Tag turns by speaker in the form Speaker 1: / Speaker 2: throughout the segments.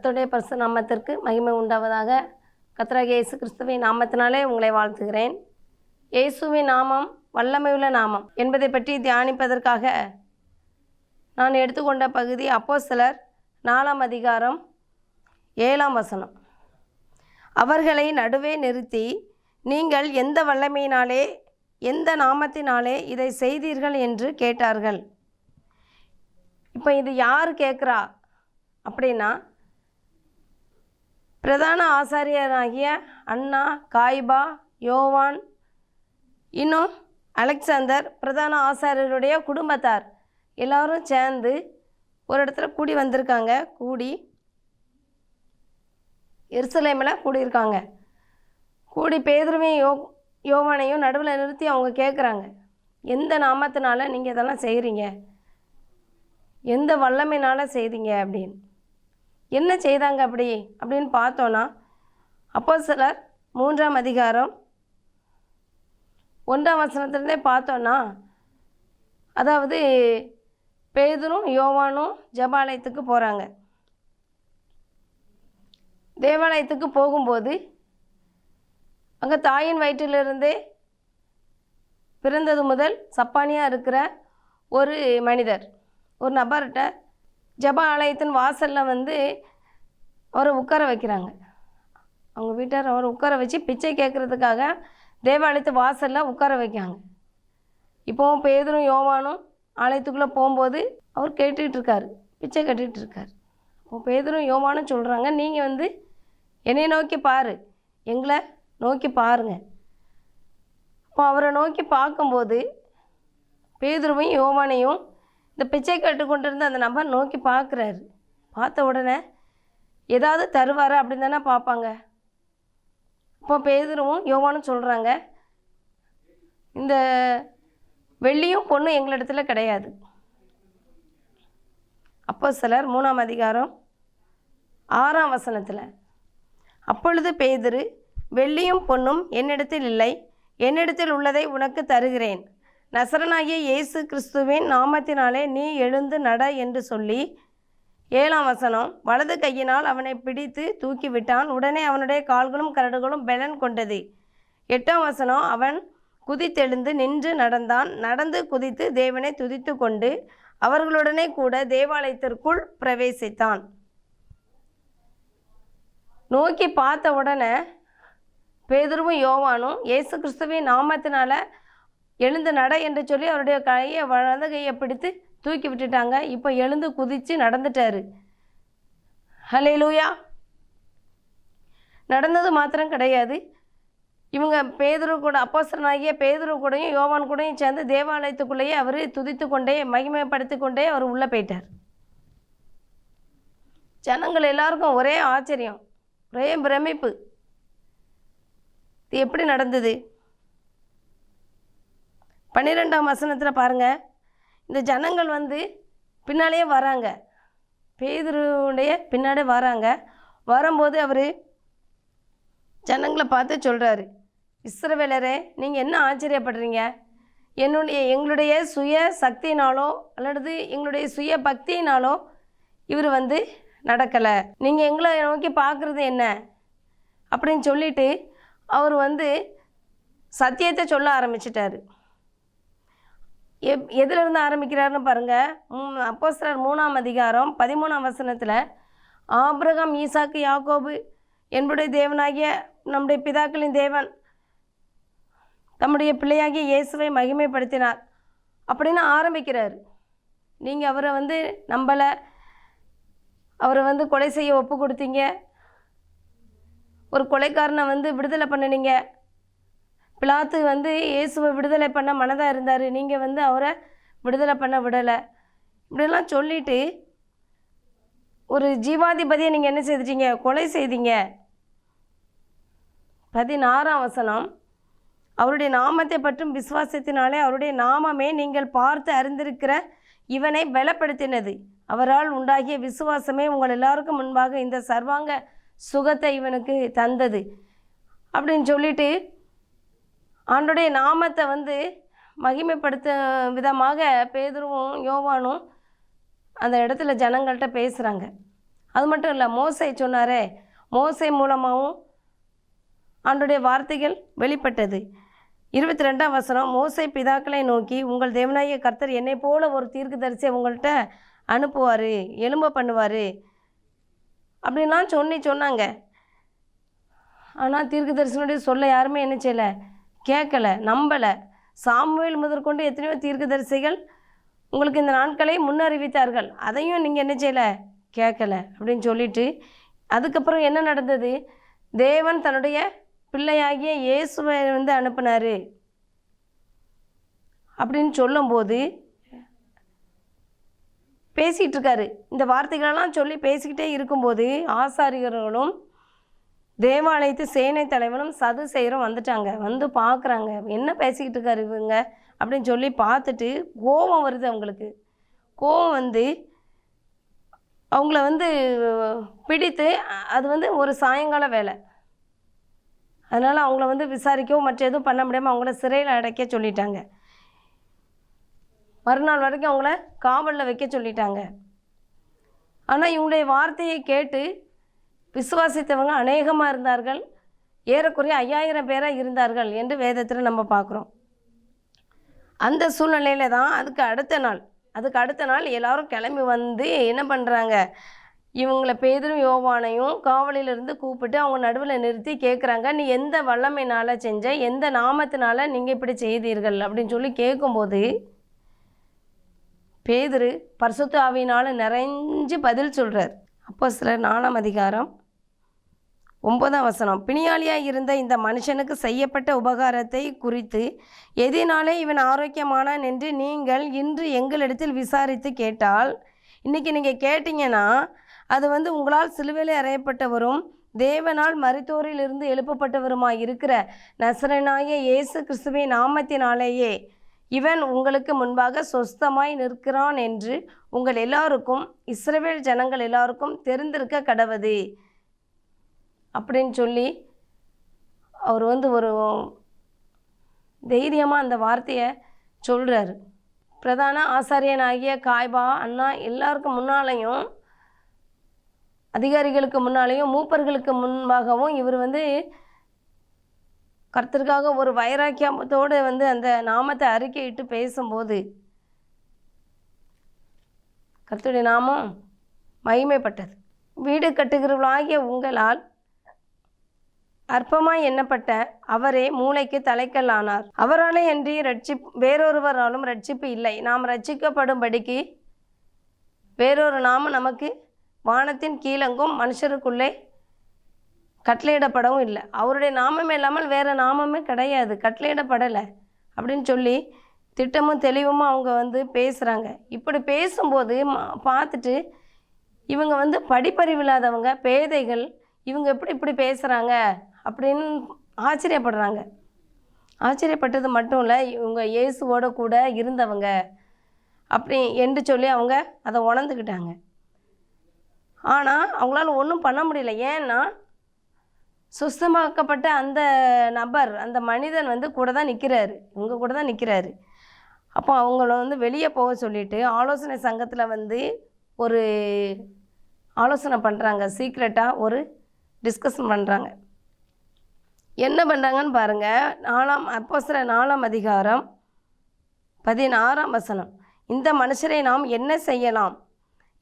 Speaker 1: கர்த்தருடைய பரிசுத்த நாமத்திற்கு மகிமை உண்டாவதாக. கர்த்தராகிய இயேசு கிறிஸ்துவின் நாமத்தினாலே உங்களை வாழ்த்துகிறேன். இயேசுவின் நாமம் வல்லமையுள்ள நாமம் என்பதை பற்றி தியானிப்பதற்காக நான் எடுத்துக்கொண்ட பகுதி அப்போஸ்தலர் 4ஆம் அதிகாரம் 7ஆம் வசனம். அவர்களை நடுவே நிறுத்தி, நீங்கள் எந்த வல்லமையினாலே எந்த நாமத்தினாலே இதை செய்தீர்கள் என்று கேட்டார்கள். இப்போ இது யார் கேட்குறா அப்படின்னா, பிரதான ஆசாரியராகிய அன்னா, காய்பா, யோவான், இன்னும் அலெக்சாந்தர், பிரதான ஆசாரியருடைய குடும்பத்தார் எல்லோரும் சேர்ந்து ஒரு இடத்துல கூடி வந்திருக்காங்க. கூடி எருசலேமில் கூடியிருக்காங்க. கூடி பேதுருவையும் யோவானையும் நடுவில் நிறுத்தி அவங்க கேட்குறாங்க, எந்த நாமத்தினால நீங்கள் இதெல்லாம் செய்கிறீங்க, எந்த வல்லமையினால் செய்தீங்க அப்படின்னு. என்ன செய்தாங்க அப்படின்னு பார்த்தோன்னா, அப்போஸ்தலர் 3ஆம் அதிகாரம் 1ஆம் வசனத்துலேருந்தே பார்த்தோன்னா, அதாவது பேதுரும் யோவானும் ஜெபாலயத்துக்கு போகிறாங்க. தேவாலயத்துக்கு போகும்போது அங்கே தாயின் வயிற்றிலிருந்தே பிறந்தது முதல் சப்பானியாக இருக்கிற ஒரு மனிதர், ஒரு நபர்கிட்ட ஜெப ஆலயத்தின் வாசலில் அவரை உட்கார வைக்கிறாங்க. அவங்க வீட்டார் அவரை உட்கார வச்சு பிச்சை கேட்குறதுக்காக தேவாலயத்து வாசலில் உட்கார வைக்காங்க. இப்போவும் பேதுரும் யோவானும் ஆலயத்துக்குள்ளே போகும்போது அவர் கேட்டுட்ருக்கார், பிச்சை கட்டிகிட்ருக்கார். இப்போ பேதுரும் யோவானும் சொல்கிறாங்க, நீங்கள் என்னை நோக்கி பாரு, எங்களை நோக்கி பாருங்கள். இப்போ அவரை நோக்கி பார்க்கும்போது பேதுருவையும் யோவானையும் இந்த பிச்சை கட்டு கொண்டு இருந்த அந்த நபர் நோக்கி பார்க்குறாரு. பார்த்த உடனே ஏதாவது தருவார் அப்படின்னு தானே பார்ப்பாங்க. இப்போ பேதுருவும் யோவானும் சொல்கிறாங்க, இந்த வெள்ளியும் பொண்ணும் எங்களிடத்துல கிடையாது. அப்போஸ்தலர் 3ஆம் அதிகாரம் 6ஆம் வசனத்தில், அப்பொழுது பேதுரு, வெள்ளியும் பொன்னும் என்னிடத்தில் இல்லை, என்னிடத்தில் உள்ளதை உனக்கு தருகிறேன். நசரனாகிய இயேசு கிறிஸ்துவின் நாமத்தினாலே நீ எழுந்து நட என்று சொல்லி, 7ஆம் வசனம், வலது கையினால் அவனை பிடித்து தூக்கிவிட்டான். உடனே அவனுடைய கால்களும் கரடுகளும் பெலன் கொண்டது. 8ஆம் வசனம், அவன் குதித்தெழுந்து நின்று நடந்தான். நடந்து குதித்து தேவனை துதித்து கொண்டு அவர்களுடனே கூட தேவாலயத்திற்குள் பிரவேசித்தான். நோக்கி பார்த்த உடனே பேதுருவும் யோவானும் இயேசு கிறிஸ்துவின் நாமத்தினால எழுந்து நட என்று சொல்லி அவருடைய வலது கையை பிடித்து தூக்கி விட்டுட்டாங்க. இப்போ எழுந்து குதித்து நடந்துட்டாரு. ஹல்லேலூயா. நடந்தது மாத்திரம் கிடையாது, இவங்க பேதுரு கூட, அப்போஸ்தலனாகிய பேதுரு கூடயும் யோவான் கூடயும் சேர்ந்து தேவாலயத்துக்குள்ளேயே அவர் துதித்து கொண்டே மகிமைப்படுத்தி கொண்டே அவர் உள்ளே போயிட்டார். ஜனங்கள் எல்லாருக்கும் ஒரே ஆச்சரியம், ஒரே பிரமிப்பு. இது எப்படி நடந்தது? 12ஆம் வசனத்தில் பாருங்கள், இந்த ஜனங்கள் பின்னாலேயே வராங்க, பேதுருடைய பின்னாடி வராங்க. வரும்போது அவர் ஜனங்களை பார்த்து சொல்கிறாரு, இஸ்ரவேலரே, நீங்கள் என்ன ஆச்சரியப்படுறீங்க? எங்களுடைய சுய சக்தியினாலோ அல்லது எங்களுடைய சுய பக்தியினாலோ இவர் நடக்கலை. நீங்கள் எங்களை நோக்கி பார்க்குறது என்ன அப்படின்னு சொல்லிட்டு அவர் சத்தியத்தை சொல்ல ஆரம்பிச்சிட்டாரு. எதிலிருந்து ஆரம்பிக்கிறாருன்னு பாருங்கள். அப்போஸ்தலர் 3ஆம் அதிகாரம் 13ஆம் வசனத்தில், ஆபிரகாம், ஈசாக்கு, யாக்கோபு என்புடைய தேவனாகிய நம்முடைய பிதாக்களின் தேவன் தம்முடைய பிள்ளையாகிய இயேசுவை மகிமைப்படுத்தினார் அப்படின்னு ஆரம்பிக்கிறார். நீங்கள் அவரை நம்பலை, அவரை கொலை செய்ய ஒப்பு கொடுத்தீங்க, ஒரு கொலைக்காரனை விடுதலை பண்ணினீங்க, பிலாத்து இயேசுவை விடுதலை பண்ண மனதாக இருந்தார், நீங்கள் அவரை விடுதலை பண்ண விடலை, இப்படிலாம் சொல்லிவிட்டு ஒரு ஜீவாதிபதியை நீங்கள் என்ன செய்திட்டீங்க? கொலை செய்தீங்க. 16ஆம் வசனம், அவருடைய நாமத்தை பற்றும் விசுவாசத்தினாலே அவருடைய நாமமே நீங்கள் பார்த்து அறிந்திருக்கிற இவனை பலப்படுத்தினது. அவரால் உண்டாகிய விசுவாசமே உங்கள் எல்லாருக்கும் முன்பாக இந்த சர்வாங்க சுகத்தை இவனுக்கு தந்தது அப்படின்னு சொல்லிட்டு ஆண்டோடைய நாமத்தை மகிமைப்படுத்த விதமாக பேதுருவும் யோவானும் அந்த இடத்துல ஜனங்கள்கிட்ட பேசுகிறாங்க. அது மட்டும் இல்லை, மோசே சொன்னாரே, மோசே மூலமாகவும் ஆண்டோடைய வார்த்தைகள் வெளிப்பட்டது. 22ஆம் வசனம், மோசே பிதாக்களை நோக்கி, உங்கள் தேவனாகிய கர்த்தர் என்னை போல ஒரு தீர்க்கதரிசியை உங்கள்கிட்ட அனுப்புவார், எழும்ப பண்ணுவார் அப்படின்லாம் சொன்னாங்க. ஆனால் தீர்க்கதரிசனுடைய சொல்ல யாருமே என்ன செய்யலை, கேட்கலை, நம்பலை. சாமுவேல் முதற்கொண்டு எத்தனையோ தீர்க்கதரிசிகள் உங்களுக்கு இந்த நாட்களை முன்னறிவித்தார்கள், அதையும் நீங்கள் என்ன செய்யலை, கேட்கலை அப்படின்னு சொல்லிட்டு, அதுக்கப்புறம் என்ன நடந்தது, தேவன் தன்னுடைய பிள்ளையாகிய இயேசுவை அனுப்பினார் அப்படின்னு சொல்லும்போது பேசிகிட்டு இருக்காரு. இந்த வார்த்தைகளெல்லாம் சொல்லி பேசிக்கிட்டே இருக்கும்போது ஆசாரியர்களும் தேவாலயத்து சேனை தலைவனும் சதுசேயரும் வந்துட்டாங்க. வந்து பார்க்குறாங்க, என்ன பேசிக்கிட்டு இருக்காரு இவங்க அப்படின்னு சொல்லி பார்த்துட்டு கோபம் வருது அவங்களுக்கு. கோபம் வந்து அவங்கள பிடித்து, அது ஒரு சாயங்கால வேலை, அதனால் அவங்கள விசாரிக்கவும் மற்ற எதுவும் பண்ண முடியாமல் அவங்கள சிறையில் அடைக்க சொல்லிட்டாங்க. மறுநாள் வரைக்கும் அவங்கள காவலில் வைக்க சொல்லிட்டாங்க. ஆனால் இவங்களுடைய வார்த்தையை கேட்டு விசுவாசித்தவங்க அநேகமாக இருந்தார்கள். ஏறக்குறைய 5000 பேராக இருந்தார்கள் என்று வேதத்தில் நம்ம பார்க்குறோம். அந்த சூழ்நிலையில் தான் அதுக்கு அடுத்த நாள் எல்லாரும் கிளம்பி என்ன பண்ணுறாங்க, இவங்கள பேதுரும் யோவானையும் காவலிலிருந்து கூப்பிட்டு அவங்க நடுவில் நிறுத்தி கேட்குறாங்க, நீ எந்த வல்லமையினால் செஞ்ச, எந்த நாமத்தினால நீங்கள் இப்படி செய்தீர்கள் அப்படின்னு சொல்லி கேட்கும்போது பேதுரு பரிசுத்த ஆவியினால் நிறைஞ்சு பதில் சொல்கிறார். அப்போஸ்தலர் 4ஆம் அதிகாரம் 9ஆம் வசனம், பிணியாளியாக இருந்த இந்த மனுஷனுக்கு செய்யப்பட்ட உபகாரத்தை குறித்து எதினாலே இவன் ஆரோக்கியமானான் என்று நீங்கள் இன்று எங்களிடத்தில் விசாரித்து கேட்டால், இன்றைக்கி நீங்கள் கேட்டீங்கன்னா அது உங்களால் சிலுவையில் அறையப்பட்டவரும் தேவனால் மரித்தோரிலிருந்து எழுப்பப்பட்டவருமாய் இருக்கிற நசரேயனாகிய இயேசு கிறிஸ்துவின் நாமத்தினாலேயே இவன் உங்களுக்கு முன்பாக சொஸ்தமாய் நிற்கிறான் என்று உங்கள் எல்லாருக்கும், இஸ்ரவேல் ஜனங்கள் எல்லாருக்கும் தெரிந்திருக்க கடவது அப்படின்னு சொல்லி அவர் ஒரு தைரியமாக அந்த வார்த்தையை சொல்கிறார். பிரதான ஆசாரியனாகிய காய்பா அண்ணா எல்லாருக்கும் முன்னாலேயும், அதிகாரிகளுக்கு முன்னாலேயும், மூப்பர்களுக்கு முன்பாகவும் இவர் கர்த்தருக்காக ஒரு வைராக்கியத்தோடு அந்த நாமத்தை அறிக்கையிட்டு பேசும்போது கர்த்தருடைய நாமம் மகிமைப்பட்டது. வீடு கட்டுகிறவர்களாகிய உங்களால் அற்பமாய் எண்ணப்பட்ட அவரே மூளைக்கு தலைக்கல்லானார். அவராலே அன்றி வேறொருவராலும் ரட்சிப்பு இல்லை. நாம் ரட்சிக்கப்படும்படிக்கு வேறொரு நாமம் நமக்கு வானத்தின் கீழங்கும் மனுஷருக்குள்ளே கட்டளையிடப்படவும் இல்லை. அவருடைய நாமமே இல்லாமல் வேறு நாமமே கிடையாது, கட்டளையிடப்படலை அப்படின்னு சொல்லி திட்டமும் தெளிவுமாக அவங்க பேசுகிறாங்க. இப்படி பேசும்போது பார்த்துட்டு இவங்க படிப்பறிவில்லாதவங்க, பேதைகள், இவங்க இப்படி பேசுகிறாங்க அப்படின்னு ஆச்சரியப்படுறாங்க. ஆச்சரியப்பட்டது மட்டும் இல்லை, இவங்க இயேசுவோட கூட இருந்தவங்க அப்படி என்று சொல்லி அவங்க அதை உணர்ந்துக்கிட்டாங்க. ஆனால் அவங்களால ஒன்றும் பண்ண முடியல. ஏன்னா சுத்தமாக்கப்பட்ட அந்த நபர், அந்த மனிதன் கூட தான் நிற்கிறாரு, இவங்க கூட தான் நிற்கிறாரு. அப்போ அவங்கள வெளியே போக சொல்லிவிட்டு ஆலோசனை சங்கத்தில் ஒரு ஆலோசனை பண்ணுறாங்க. சீக்ரெட்டாக ஒரு டிஸ்கஷன் பண்ணுறாங்க. என்ன பண்ணுறாங்கன்னு பாருங்கள். அப்போஸ்தலர் 4ஆம் அதிகாரம் 16ஆம் வசனம், இந்த மனுஷரை நாம் என்ன செய்யலாம்?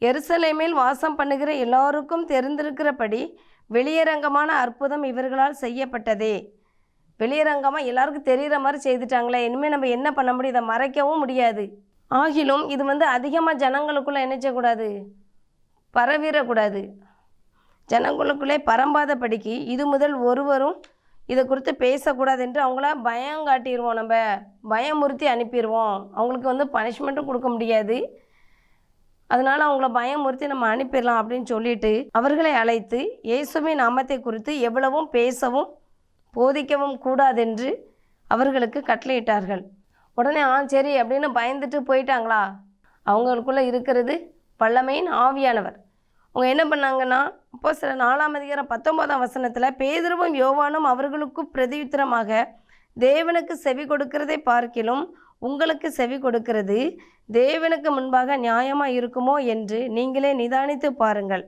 Speaker 1: எருசலேமில் வாசம் பண்ணுகிற எல்லோருக்கும் தெரிந்திருக்கிறபடி வெளியரங்கமான அற்புதம் இவர்களால் செய்யப்பட்டதே. வெளியரங்கமாக எல்லாருக்கும் தெரிகிற மாதிரி செய்துட்டாங்களே, இனிமேல் நம்ம என்ன பண்ண முடியும்? இதை மறைக்கவும் முடியாது. ஆகிலும் இது அதிகமாக ஜனங்களுக்குள்ளே என்ன செய்யக்கூடாது, பரவிடக்கூடாது. ஜனங்களுக்குள்ளே பரம்பாதபடிக்கு இது முதல் ஒருவரும் இதை குறித்து பேசக்கூடாது என்று அவங்கள பயம் காட்டிடுவோம், நம்ம பயமுறுத்தி அனுப்பிடுவோம். அவங்களுக்கு பனிஷ்மெண்ட்டும் கொடுக்க முடியாது, அதனால் அவங்கள பயமுறுத்தி நம்ம அனுப்பிடலாம் அப்படின்னு சொல்லிட்டு அவர்களை அழைத்து இயேசுவின் நாமத்தை குறித்து எவ்வளவும் பேசவும் போதிக்கவும் கூடாதென்று அவர்களுக்கு கட்டளையிட்டார்கள். உடனே சரி அப்படின்னு பயந்துட்டு போயிட்டாங்களா? அவங்களுக்குள்ளே இருக்கிறது வல்லமையின் ஆவியானவர். அவங்க என்ன பண்ணாங்கன்னா, அப்போஸ்தலர் 4ஆம் அதிகாரம் 19ஆம் வசனத்தில், பேதுருவும் யோவானும் அவர்களுக்கு பிரதியுத்தரமாக, தேவனுக்கு செவி கொடுக்கிறதை பார்க்கிலும் உங்களுக்கு செவி கொடுக்கிறது தேவனுக்கு முன்பாக நியாயமாக இருக்குமோ என்று நீங்களே நிதானித்து பாருங்கள்.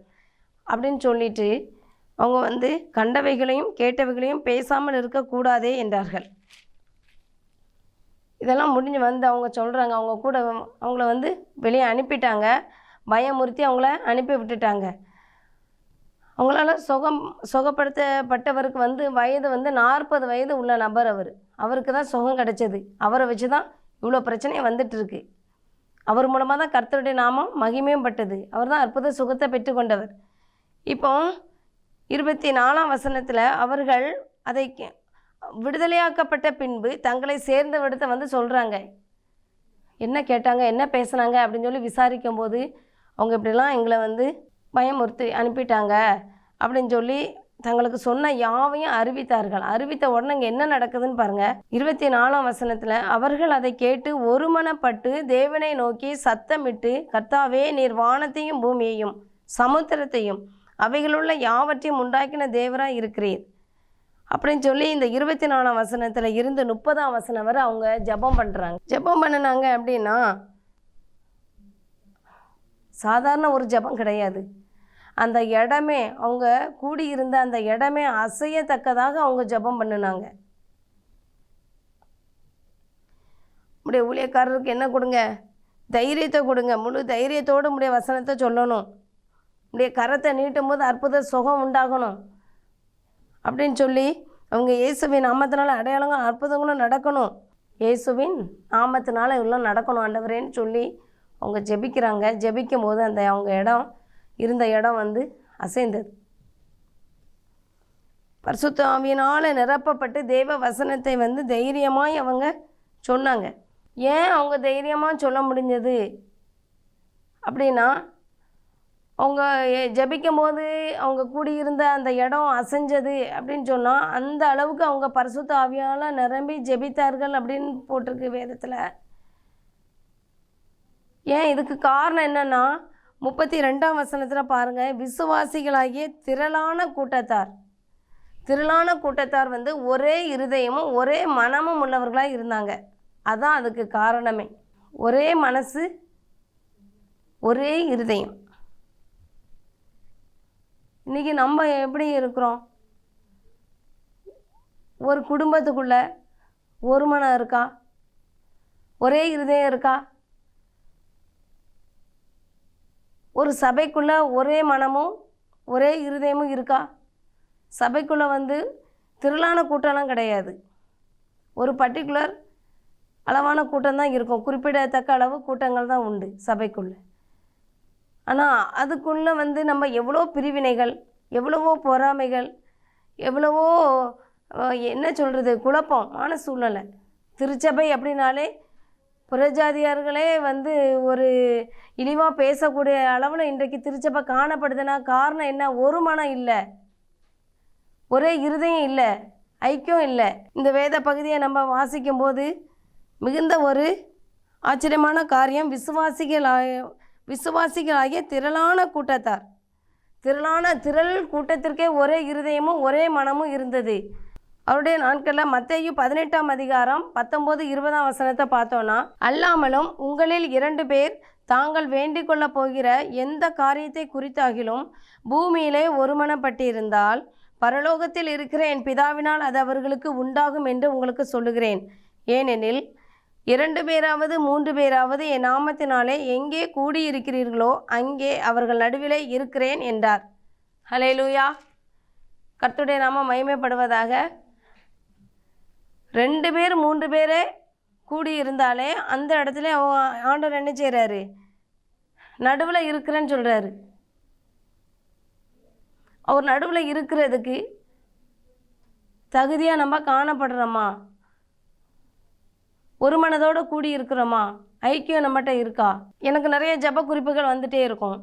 Speaker 1: அப்படின்னு சொல்லிட்டு அவங்க வந்து கண்டவைகளையும் கேட்டவைகளையும் பேசாமல் இருக்கக்கூடாதே என்றார்கள். இதெல்லாம் முடிஞ்சு வந்து அவங்க சொல்கிறாங்க, அவங்க கூட அவங்கள வந்து வெளியே அனுப்பிட்டாங்க, பயமுறுத்தி அவங்கள அனுப்பி விட்டுட்டாங்க. அவங்களால சுகப்படுத்தப்பட்டவருக்கு வந்து வயது வந்து 40 வயது உள்ள நபர். அவருக்கு தான் சுகம் கிடைச்சது. அவரை வச்சு தான் இவ்வளோ பிரச்சனை வந்துட்டுருக்கு. அவர் மூலமாக தான் கர்த்தருடைய நாமம் மகிமையும் பட்டது. அவர் தான் அற்புத சுகத்தை பெற்றுக்கொண்டவர். இப்போ 24ஆம் வசனத்தில் அவர்கள் அதை விடுதலையாக்கப்பட்ட பின்பு தங்களை சேர்ந்த விடத்தை வந்து சொல்கிறாங்க. என்ன கேட்டாங்க, என்ன பேசுனாங்க அப்படின்னு சொல்லி விசாரிக்கும் போது அவங்க இப்படிலாம் எங்களை வந்து பயமுறுத்தி அனுப்பிட்டாங்க அப்படின்னு சொல்லி தங்களுக்கு சொன்ன யாவையும் அறிவித்தார்கள். அறிவித்த உடனே இங்கே என்ன நடக்குதுன்னு பாருங்கள். 24ஆம் வசனத்தில் அவர்கள் அதை கேட்டு ஒருமனப்பட்டு தேவனை நோக்கி சத்தமிட்டு, கர்த்தாவே, நீர் வானத்தையும் பூமியையும் சமுத்திரத்தையும் அவைகளுள்ள யாவற்றையும் உண்டாக்கின தேவராக இருக்கிறீர் அப்படின்னு சொல்லி இந்த 24ஆம் வசனத்தில் இருந்து 30ஆம் வசனம் வரை அவங்க ஜெபம் பண்ணுறாங்க. ஜெபம் பண்ணினாங்க அப்படின்னா சாதாரண ஒரு ஜெபம் கிடையாது. அந்த இடமே, அவங்க கூடியிருந்த அந்த இடமே அசையத்தக்கதாக அவங்க ஜெபம் பண்ணினாங்க. உடைய ஊழியக்காரருக்கு என்ன கொடுங்க? தைரியத்தை கொடுங்க. முழு தைரியத்தோடு உடைய வசனத்தை சொல்லணும். உடைய கரத்தை நீட்டும் போது அற்புத சுகம் உண்டாகணும் அப்படின்னு சொல்லி அவங்க இயேசுவின் நாமத்தினால அடையாளங்களும் அற்புதங்களும் நடக்கணும். இயேசுவின் நாமத்தினால எல்லாம் நடக்கணும் ஆண்டவரேன்னு சொல்லி அவங்க ஜெபிக்கிறாங்க. ஜெபிக்கும் போது அந்த அவங்க இருந்த இடம் வந்து அசைந்தது. பரிசுத்த ஆவியினால் நிரப்பப்பட்டு தேவ வசனத்தை வந்து தைரியமாய் அவங்க சொன்னாங்க. ஏன் அவங்க தைரியமாக சொல்ல முடிஞ்சது அப்படின்னா, அவங்க ஜெபிக்கும் போது அவங்க கூடியிருந்த அந்த இடம் அசைஞ்சது அப்படின்னு சொன்னால், அந்த அளவுக்கு அவங்க பரிசுத்த ஆவியால் நிரம்பி ஜெபித்தார்கள் அப்படின்னு போட்டிருக்கு வேதத்தில். ஏன் இதுக்கு காரணம் என்னென்னா 32ஆம் வசனத்தில் பாருங்கள். விசுவாசிகளாகிய திரளான கூட்டத்தார் வந்து ஒரே இருதயமும் ஒரே மனமும் உள்ளவர்களாக இருந்தாங்க. அதான் அதுக்கு காரணமே. ஒரே மனசு, ஒரே இருதயம். இன்றைக்கி நம்ம எப்படி இருக்கிறோம்? ஒரு குடும்பத்துக்குள்ளே ஒரு மனம் இருக்கா? ஒரே இருதயம் இருக்கா? ஒரு சபைக்குள்ளே ஒரே மனமும் ஒரே இருதயமும் இருக்கா? சபைக்குள்ளே வந்து திரளான கூட்டம்லாம் கிடையாது. ஒரு பர்டிகுலர் அளவான கூட்டம் தான் இருக்கும். குறிப்பிடத்தக்க அளவு கூட்டங்கள் தான் உண்டு சபைக்குள்ளே. ஆனால் அதுக்குள்ளே வந்து நம்ம எவ்வளோ பிரிவினைகள், எவ்வளவோ பொறாமைகள், எவ்வளவோ என்ன சொல்கிறது, குழப்பமான சூழ்நிலை. திருச்சபை அப்படின்னாலே புறஜாதியார்களே வந்து ஒரு இழிவாக பேசக்கூடிய அளவில் இன்றைக்கு திருச்சபை காணப்படுதுன்னா காரணம் என்ன? ஒரு மனம் இல்லை, ஒரே இருதயம் இல்லை, ஐக்கியம் இல்லை. இந்த வேத பகுதியை நம்ம வாசிக்கும் போது மிகுந்த ஒரு ஆச்சரியமான காரியம். விசுவாசிகளாகிய திரளான திரள் கூட்டத்திற்கே ஒரே இருதயமும் ஒரே மனமும் இருந்தது. அவருடைய நாட்களில் மத்தேயு 18ஆம் அதிகாரம் 19-20ஆம் வசனத்தை பார்த்தோன்னா, அல்லாமலும் உங்களில் 2 பேர் தாங்கள் வேண்டிக் கொள்ளப் போகிற எந்த காரியத்தை குறித்தாகிலும் பூமியிலே ஒருமனப்பட்டிருந்தால் பரலோகத்தில் இருக்கிற என் பிதாவினால் அது அவர்களுக்கு உண்டாகும் என்று உங்களுக்கு சொல்லுகிறேன். ஏனெனில் 2 பேராவது 3 பேராவது என் நாமத்தினாலே எங்கே கூடியிருக்கிறீர்களோ அங்கே அவர்கள் நடுவிலே இருக்கிறேன் என்றார். ஹல்லேலூயா. கர்த்தருடைய நாமம் மகிமைப்படுவதாக. 2 பேர் 3 பேரே கூடியிருந்தாலே அந்த இடத்துல ஆண்டவர் என்ன செய்கிறாரு? நடுவில் இருக்கிறேன்னு சொல்கிறாரு. அவர் நடுவில் இருக்கிறதுக்கு தகுதியாக நம்ம காணப்படுறோமா? ஒரு மனதோடு கூடி இருக்கிறோமா? ஐக்கியம் நம்மகிட்ட இருக்கா? எனக்கு நிறைய ஜெப குறிப்புகள் வந்துகிட்டே இருக்கும்.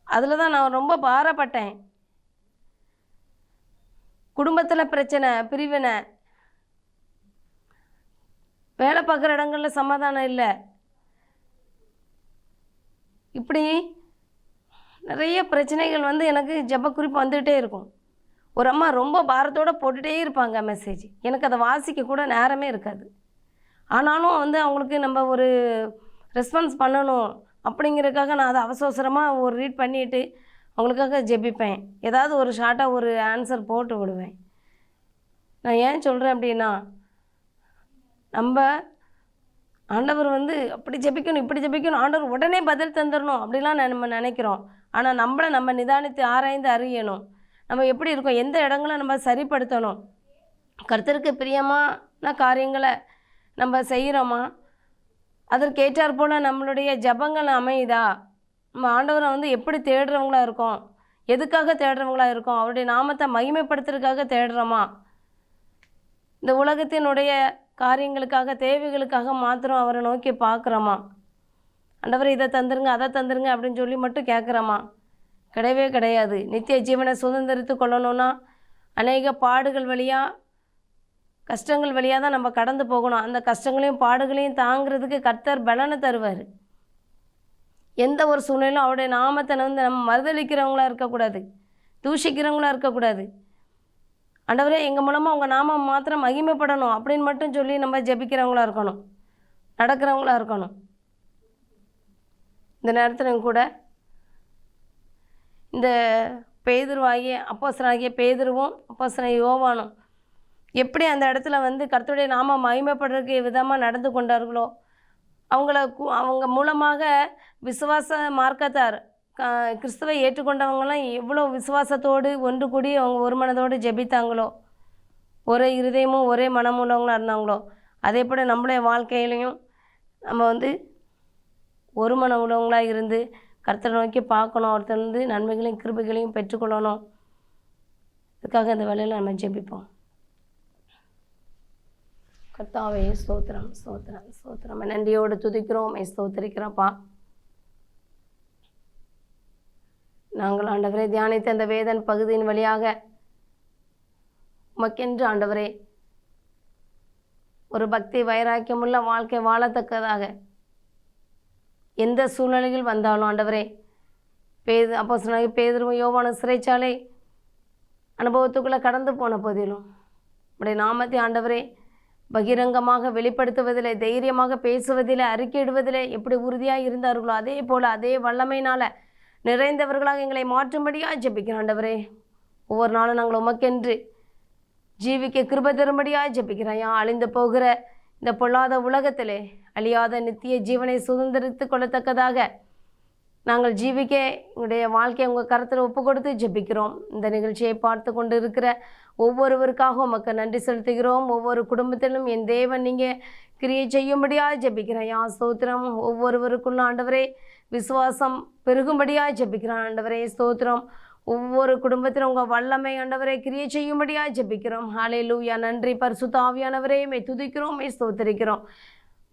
Speaker 1: அதில் தான் நான் ரொம்ப பாரப்பட்டேன். குடும்பத்தில் பிரச்சனை, பிரிவினை, வேலை பார்க்குற இடங்களில் சமாதானம் இல்லை, இப்படி நிறைய பிரச்சனைகள் வந்து எனக்கு ஜெப குறிப்பு வந்துகிட்டே இருக்கும். ஒரு அம்மா ரொம்ப பாரத்தோடு போட்டுகிட்டே இருப்பாங்க மெசேஜ். எனக்கு அதை வாசிக்க கூட நேரமே இருக்காது. ஆனாலும் வந்து அவங்களுக்கு நம்ம ஒரு ரெஸ்பான்ஸ் பண்ணணும் அப்படிங்கிறதுக்காக நான் அதை அவசரமாக ஒரு ரீட் பண்ணிவிட்டு அவங்களுக்காக ஜெபிப்பேன். ஏதாவது ஒரு ஷார்ட்டாக ஒரு ஆன்சர் போட்டு விடுவேன். நான் ஏன் சொல்கிறேன் அப்படின்னா, நம்ம ஆண்டவர் வந்து அப்படி ஜெபிக்கணும், இப்படி ஜெபிக்கணும், ஆண்டவர் உடனே பதில் தந்துடணும் அப்படிலாம் நம்ம நினைக்கிறோம். ஆனால் நம்மளை நம்ம நிதானித்து ஆராய்ந்து அறியணும். நம்ம எப்படி இருக்கோம், எந்த இடங்களை நம்ம சரிப்படுத்தணும், கர்த்தருக்கு பிரியமான காரியங்களை நம்ம செய்கிறோமா, அதற்கேற்றாற் போல் நம்மளுடைய ஜெபங்கள் அமையுதா, நம்ம ஆண்டவரை வந்து எப்படி தேடுறவங்களா இருக்கோம், எதுக்காக தேடுறவங்களா இருக்கோம், அவருடைய நாமத்தை மகிமைப்படுத்துறதுக்காக தேடுறோமா, இந்த உலகத்தினுடைய காரியங்களுக்காக தேவைகளுக்காக மாத்திரம் அவரை நோக்கி பார்க்குறோமா, ஆண்டவரை இதை தந்துருங்க அதை தந்துருங்க அப்படின்னு சொல்லி மட்டும் கேட்குறோமா? கிடையவே கிடையாது. நித்திய ஜீவனை சுதந்திரித்து கொள்ளணும்னா அநேக பாடுகள் வழியாக கஷ்டங்கள் வழியாக தான் நம்ம கடந்து போகணும். அந்த கஷ்டங்களையும் பாடுகளையும் தாங்கிறதுக்கு கர்த்தர் பலனை தருவார். எந்த ஒரு சூழ்நிலையும் அவருடைய நாமத்தை வந்து நம்ம மறுதளிக்கிறவங்களா இருக்கக்கூடாது, தூஷிக்கிறவங்களா இருக்கக்கூடாது. ஆண்டவரே எங்கள் மூலமாக உங்கள் நாமம் மாத்திரம் மகிமைப்படணும் அப்படின்னு மட்டும் சொல்லி நம்ம ஜெபிக்கிறவங்களா இருக்கணும், நடக்கிறவங்களா இருக்கணும். இந்த நேரத்தில் கூட இந்த பேதுருவாகிய அப்போஸ்தலனாகிய பேதுருவும் அப்போஸ்தலன் யோவானும் எப்படி அந்த இடத்துல வந்து கர்த்தருடைய நாமம் மகிமைப்படுறதுக்கு விதமாக நடந்து கொண்டார்களோ, அவங்க மூலமாக விசுவாச மார்க்கத்தார் கிறிஸ்துவை ஏற்றுக்கொண்டவங்களாம் எவ்வளோ விசுவாசத்தோடு ஒன்று கூடி அவங்க ஒரு மனதோடு ஜெபித்தாங்களோ, ஒரே இருதயமும் ஒரே மனமுள்ளவங்களாக இருந்தாங்களோ, அதே போல் நம்மளுடைய வாழ்க்கையிலையும் நம்ம வந்து ஒரு மன உள்ளவங்களாக இருந்து கர்த்தரை நோக்கி பார்க்கணும், ஒருத்தர் வந்து நன்மைகளையும் கிருபைகளையும் பெற்றுக்கொள்ளணும். இதுக்காக இந்த வேலையில் நம்ம ஜெபிப்போம். கர்த்தாவே ஸ்தோத்திரம் ஸ்தோத்திரம் ஸ்தோத்திரம், நன்றியோடு துதிக்கிறோம், ஸ்தோத்திரிக்கிறோம்ப்பா. நாங்கள் ஆண்டவரே தியானித்த அந்த வேதன் பகுதியின் வழியாக உமக்கென்று ஆண்டவரே ஒரு பக்தி வைராக்கியமுள்ள வாழ்க்கை வாழத்தக்கதாக எந்த சூழ்நிலையில் வந்தாலும் ஆண்டவரே அப்போஸ்தலனாகிய பேதுருவும் யோவானும் சிறைச்சாலை அனுபவத்துக்குள்ளே கடந்து போன போதிலும் உடைய நாமத்தை ஆண்டவரே பகிரங்கமாக வெளிப்படுத்துவதில், தைரியமாக பேசுவதில், அறிக்கையிடுவதில் எப்படி உறுதியாக இருந்தார்களோ அதே போல் அதே வல்லமையினால் நிறைந்தவர்களாக எங்களை மாற்றும்படியாக ஜெபிக்கிறோம் ஆண்டவரே. ஒவ்வொரு நாளும் நாங்கள் உமக்கென்று ஜீவிக்க கிருபை தரும்படியாக ஜெபிக்கிறோம். அழிந்து போகிற இந்த பொல்லாத உலகத்திலே அழியாத நித்திய ஜீவனை சுதந்திரித்து கொள்ளத்தக்கதாக நாங்கள் ஜீவிக்க எங்களுடைய வாழ்க்கையை உங்கள் கருத்தில் ஒப்பு கொடுத்து ஜெபிக்கிறோம். இந்த நிகழ்ச்சியை பார்த்து கொண்டு இருக்கிற ஒவ்வொருவருக்காக உமக்கு நன்றி செலுத்துகிறோம். ஒவ்வொரு குடும்பத்திலும் என் தேவன் நீங்கள் கிரியை செய்யும்படியாக ஜெபிக்கிறேன். ஸ்தோத்திரம். ஒவ்வொருவருக்குள்ள ஆண்டவரே விசுவாசம் பெருகும்படியாக ஜெபிக்கிறோம் ஆண்டவரே. ஸ்தோத்திரம். ஒவ்வொரு குடும்பத்திலும் உங்கள் வல்லமை ஆண்டவரே கிரியை செய்யும்படியாக ஜெபிக்கிறோம். ஹல்லேலூயா. நன்றி பரிசுத்த ஆவியானவரே, மே துதிக்கிறோம், மே ஸ்தோத்திரிக்கிறோம்.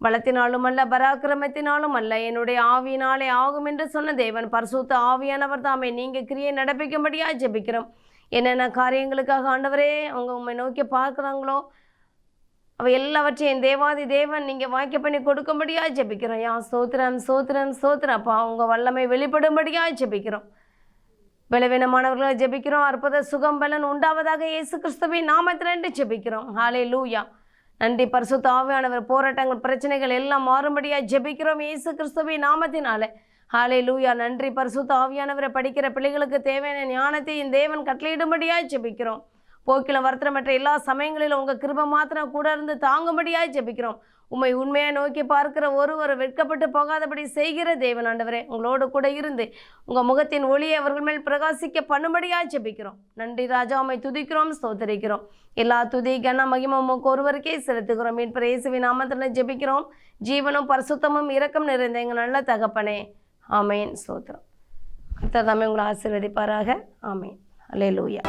Speaker 1: பலத்தினாலும் அல்ல, பராக்கிரமத்தினாலும் அல்ல, என்னுடைய ஆவியினாலே ஆகும் என்று சொன்ன தேவன் பரிசுத்த ஆவியானவர் தாமே நீங்கள் கிரியை நடப்பிக்கும்படியாக ஜெபிக்கிறோம். என்னென்ன காரியங்களுக்காக ஆண்டவரே அவங்க உண்மை நோக்கி பார்க்குறாங்களோ அவை எல்லாவற்றையும் என் தேவாதி தேவன் நீங்கள் வாய்க்க பண்ணி கொடுக்கும்படியாக ஜெபிக்கிறோம். ஸ்தோத்திரம் ஸ்தோத்திரம் ஸ்தோத்திரம். அப்பா உங்கள் வல்லமை வெளிப்படும்படியாக ஜெபிக்கிறோம். பலவீனமானவர்களை ஜெபிக்கிறோம். அற்புத சுகம் பலன் உண்டாவதாக இயேசு கிறிஸ்துவின் நாமத்திலே ஜெபிக்கிறோம். ஹல்லேலூயா. நன்றி பரிசுத்த ஆவியானவர். போராட்டங்கள் பிரச்சனைகள் எல்லாம் மாறும்படியாக ஜெபிக்கிறோம் இயேசு கிறிஸ்துவின் நாமத்தினாலே. ஹல்லேலூயா. நன்றி பரிசுத்த ஆவியானவரை. படிக்கிற பிள்ளைகளுக்கு தேவையான ஞானத்தை என் தேவன் கட்டளையிடும்படியாக ஜெபிக்கிறோம். போக்கிலும் வருத்தமற்ற எல்லா சமயங்களிலும் உங்கள் கிருபை மாத்திரம் கூட இருந்து தாங்கும்படியாக ஜெபிக்கிறோம். உம்மை உண்மையாக நோக்கி பார்க்கிற ஒருவர் வெட்கப்பட்டு போகாதபடி செய்கிற தேவன் ஆண்டவரே, உங்களோடு கூட இருந்து உங்கள் முகத்தின் ஒளியை அவர்கள் மேல் பிரகாசிக்க பண்ணும்படியாக ஜெபிக்கிறோம். நன்றி ராஜா, உம்மை துதிக்கிறோம், ஸ்தோத்திரிக்கிறோம். எல்லா துதி கன மகிமை உமக்கு ஒருவருக்கே செலுத்துகிறோம். மீட்பர் இயேசுவின் நாமத்தில் ஜெபிக்கிறோம். ஜீவனும் பரிசுத்தமும் இரக்கம் நிறைந்த எங்கள் நல்ல தகப்பனே. ஆமேன். ஸ்தோத்திரம். கர்த்தர் தாமே உங்களை ஆசீர்வதிப்பாராக. ஆமேன். அல்லேலூயா.